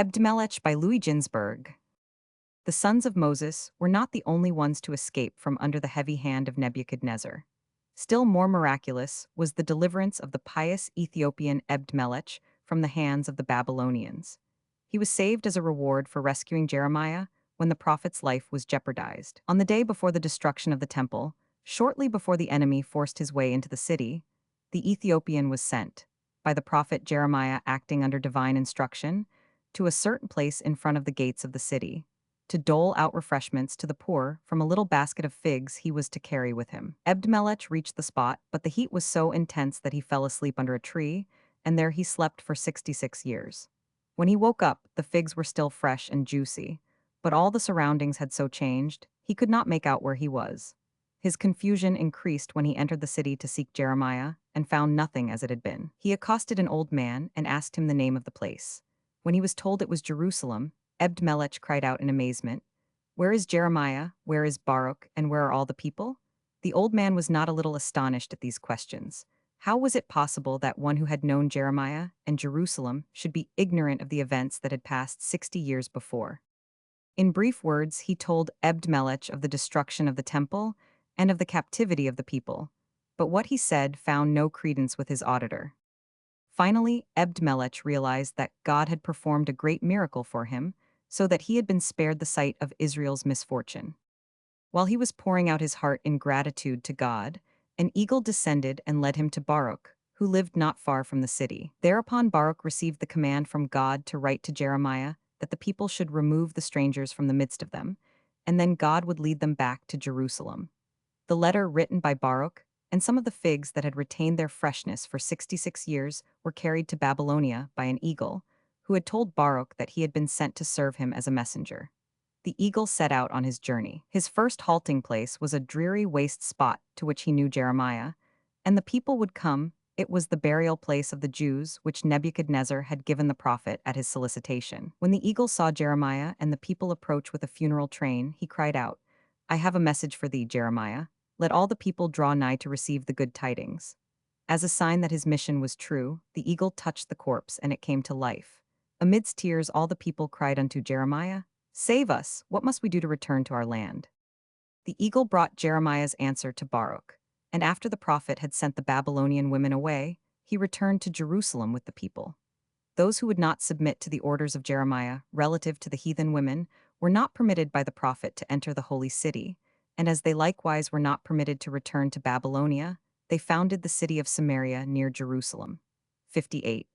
Ebed-Melech by Ginzberg. The sons of Moses were not the only ones to escape from under the heavy hand of Nebuchadnezzar. Still more miraculous was the deliverance of the pious Ethiopian Ebed-Melech from the hands of the Babylonians. He was saved as a reward for rescuing Jeremiah when the prophet's life was jeopardized. On the day before the destruction of the temple, shortly before the enemy forced his way into the city, the Ethiopian was sent, by the prophet Jeremiah acting under divine instruction, to a certain place in front of the gates of the city, to dole out refreshments to the poor from a little basket of figs he was to carry with him. Ebed-Melech reached the spot, but the heat was so intense that he fell asleep under a tree, and there he slept for 66 years. When he woke up, the figs were still fresh and juicy, but all the surroundings had so changed, he could not make out where he was. His confusion increased when he entered the city to seek Jeremiah and found nothing as it had been. He accosted an old man and asked him the name of the place. When he was told it was Jerusalem, Ebed-Melech cried out in amazement, "Where is Jeremiah? Where is Baruch? And where are all the people?" The old man was not a little astonished at these questions. How was it possible that one who had known Jeremiah and Jerusalem should be ignorant of the events that had passed 60 years before? In brief words, he told Ebed-Melech of the destruction of the temple and of the captivity of the people, but what he said found no credence with his auditor. Finally, Ebed-Melech realized that God had performed a great miracle for him, so that he had been spared the sight of Israel's misfortune. While he was pouring out his heart in gratitude to God, an eagle descended and led him to Baruch, who lived not far from the city. Thereupon Baruch received the command from God to write to Jeremiah that the people should remove the strangers from the midst of them, and then God would lead them back to Jerusalem. The letter written by Baruch and some of the figs that had retained their freshness for 66 years were carried to Babylonia by an eagle, who had told Baruch that he had been sent to serve him as a messenger. The eagle set out on his journey. His first halting place was a dreary waste spot to which he knew Jeremiah, and the people would come. It was the burial place of the Jews which Nebuchadnezzar had given the prophet at his solicitation. When the eagle saw Jeremiah and the people approach with a funeral train, he cried out, "I have a message for thee, Jeremiah. Let all the people draw nigh to receive the good tidings." As a sign that his mission was true, the eagle touched the corpse and it came to life. Amidst tears, all the people cried unto Jeremiah, "Save us! What must we do to return to our land?" The eagle brought Jeremiah's answer to Baruch, and after the prophet had sent the Babylonian women away, he returned to Jerusalem with the people. Those who would not submit to the orders of Jeremiah relative to the heathen women were not permitted by the prophet to enter the holy city, and as they likewise were not permitted to return to Babylonia, they founded the city of Samaria near Jerusalem. 58.